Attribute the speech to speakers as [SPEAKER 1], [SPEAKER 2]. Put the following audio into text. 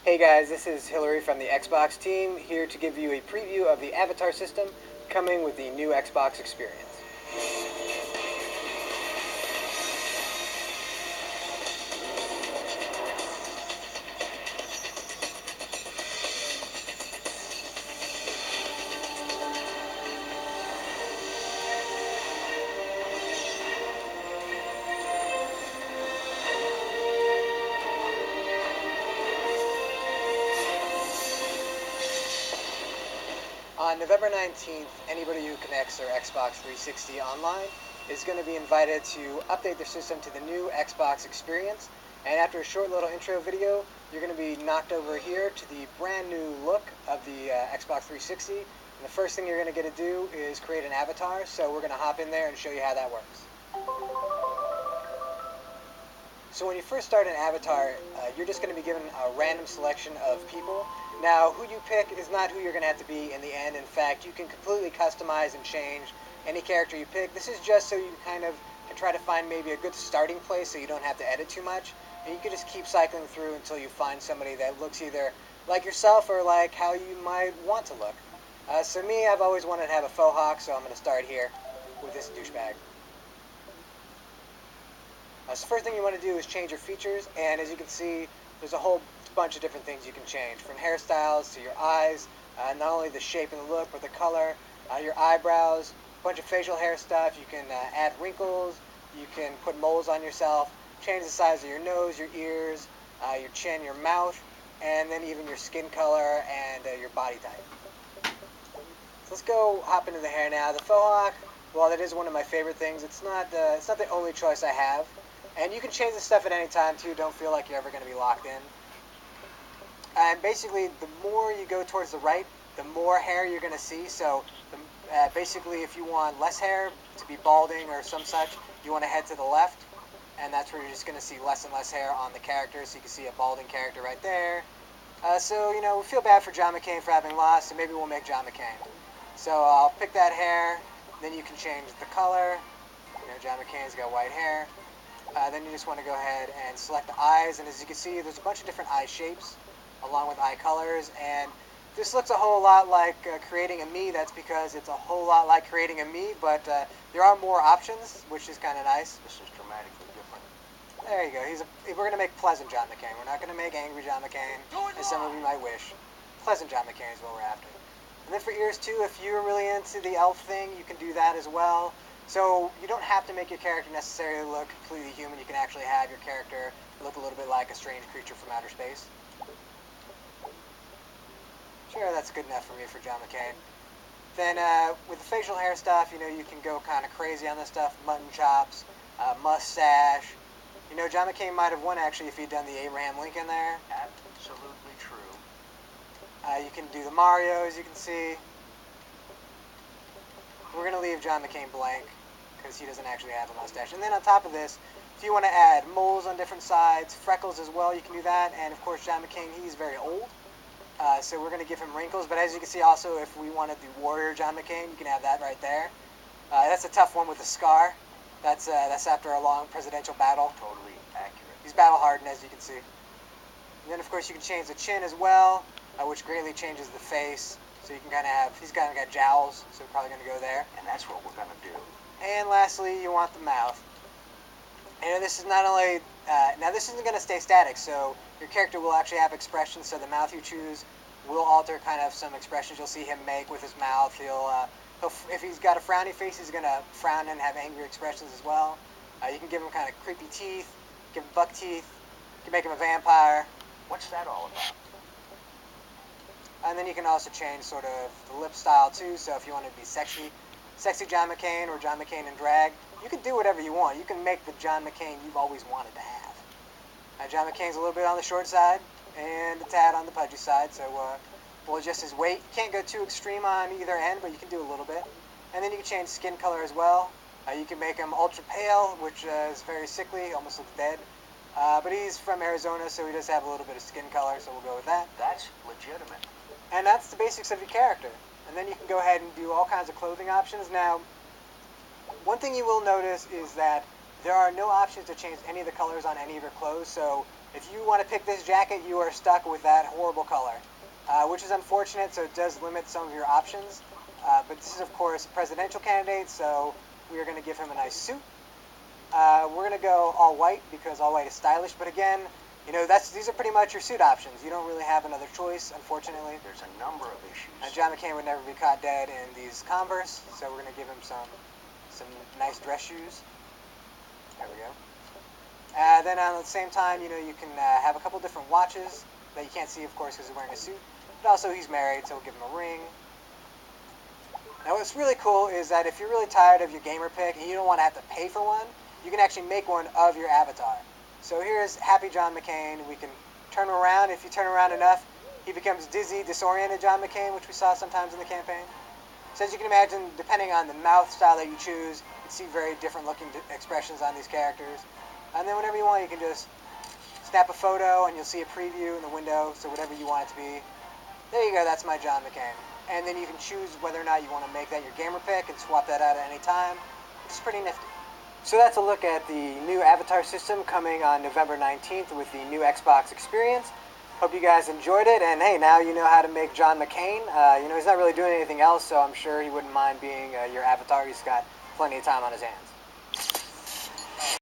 [SPEAKER 1] Hey guys, this is Hillary from the Xbox team, here to give you a preview of the Avatar system coming with the new Xbox experience. On November 19th, anybody who connects their Xbox 360 online is going to be invited to update their system to the new Xbox experience. And after a short little intro video, you're going to be knocked over here to the brand new look of the Xbox 360. And the first thing you're going to get to do is create an avatar. So we're going to hop in there and show you how that works. So when you first start an avatar, you're just going to be given a random selection of people. Now, who you pick is not who you're going to have to be in the end. In fact, you can completely customize and change any character you pick. This is just so you kind of can try to find maybe a good starting place so you don't have to edit too much. And you can just keep cycling through until you find somebody that looks either like yourself or like how you might want to look. So me, I've always wanted to have a faux hawk, so I'm going to start here with this douchebag. So first thing you want to do is change your features, and as you can see, there's a whole bunch of different things you can change, from hairstyles to your eyes, not only the shape and the look, but the color, your eyebrows, a bunch of facial hair stuff. You can add wrinkles, you can put moles on yourself, change the size of your nose, your ears, your chin, your mouth, and then even your skin color and your body type. So let's go hop into the hair now. The faux hawk, while that is one of my favorite things, it's not the only choice I have. And you can change the stuff at any time too. Don't feel like you're ever going to be locked in. And basically, the more you go towards the right, the more hair you're going to see. So basically, if you want less hair, to be balding or some such, you want to head to the left. And that's where you're just going to see less and less hair on the character. So you can see a balding character right there. So, we feel bad for John McCain for having lost, so maybe we'll make John McCain. So I'll pick that hair. Then you can change the color. John McCain's got white hair. Then you just want to go ahead and select the eyes, and as you can see, there's a bunch of different eye shapes along with eye colors, and this looks a whole lot like creating a me. That's because it's a whole lot like creating a me, but there are more options, which is kind of nice.
[SPEAKER 2] This is dramatically different.
[SPEAKER 1] There you go. We're going to make pleasant John McCain. We're not going to make angry John McCain, as some of you might wish. Pleasant John McCain is what we're after. And then for ears too, if you're really into the elf thing, you can do that as well. So you don't have to make your character necessarily look completely human. You can actually have your character look a little bit like a strange creature from outer space. Sure, that's good enough for me for John McCain. Then with the facial hair stuff, you can go kind of crazy on this stuff. Mutton chops, mustache. John McCain might have won actually if he'd done the Abraham Lincoln there.
[SPEAKER 2] Absolutely true.
[SPEAKER 1] You can do the Mario, as you can see. We're going to leave John McCain blank because he doesn't actually have a mustache. And then on top of this, if you want to add moles on different sides, freckles as well, you can do that. And of course, John McCain, he's very old. So we're going to give him wrinkles. But as you can see also, if we wanted the warrior John McCain, you can have that right there. That's a tough one with a scar. That's after a long presidential battle.
[SPEAKER 2] Totally accurate.
[SPEAKER 1] He's battle hardened, as you can see. And then of course you can change the chin as well, which greatly changes the face. So you can he's kind of got jowls, so we're probably going to go there.
[SPEAKER 2] And that's what we're going to do.
[SPEAKER 1] And lastly, you want the mouth. And this is not only, now this isn't going to stay static, so your character will actually have expressions, so the mouth you choose will alter kind of some expressions you'll see him make with his mouth. He'll if he's got a frowny face, he's going to frown and have angry expressions as well. You can give him kind of creepy teeth, give him buck teeth, you can make him a vampire.
[SPEAKER 2] What's that all about?
[SPEAKER 1] And then you can also change sort of the lip style too, so if you want to be sexy John McCain or John McCain in drag, you can do whatever you want. You can make the John McCain you've always wanted to have. John McCain's a little bit on the short side and a tad on the pudgy side, so we'll adjust his weight. You can't go too extreme on either end, but you can do a little bit. And then you can change skin color as well. You can make him ultra pale, which is very sickly, almost looks dead. But he's from Arizona, so he does have a little bit of skin color, so we'll go with that.
[SPEAKER 2] That's legitimate.
[SPEAKER 1] And that's the basics of your character. And then you can go ahead and do all kinds of clothing options. Now, one thing you will notice is that there are no options to change any of the colors on any of your clothes. So If you want to pick this jacket, you are stuck with that horrible color, which is unfortunate, so it does limit some of your options. But this is, of course, a presidential candidate, so we are going to give him a nice suit. We're going to go all white because all white is stylish, but again, you know, these are pretty much your suit options. You don't really have another choice, unfortunately.
[SPEAKER 2] There's a number of issues.
[SPEAKER 1] And John McCain would never be caught dead in these Converse, so we're going to give him some nice dress shoes. There we go. Then at the same time, you know, you can have a couple different watches that you can't see, of course, because he's wearing a suit. But also he's married, so we'll give him a ring. Now what's really cool is that if you're really tired of your gamer pick and you don't want to have to pay for one, you can actually make one of your avatar. So here's Happy John McCain. We can turn him around. If you turn around enough, he becomes dizzy, disoriented John McCain, which we saw sometimes in the campaign. So as you can imagine, depending on the mouth style that you choose, you can see very different looking expressions on these characters. And then whenever you want, you can just snap a photo and you'll see a preview in the window, so whatever you want it to be. There you go, that's my John McCain. And then you can choose whether or not you want to make that your gamer pick and swap that out at any time, which is pretty nifty. So that's a look at the new avatar system coming on November 19th with the new Xbox experience. Hope you guys enjoyed it, and hey, now you know how to make John McCain. You know, he's not really doing anything else, so I'm sure he wouldn't mind being your avatar. He's got plenty of time on his hands.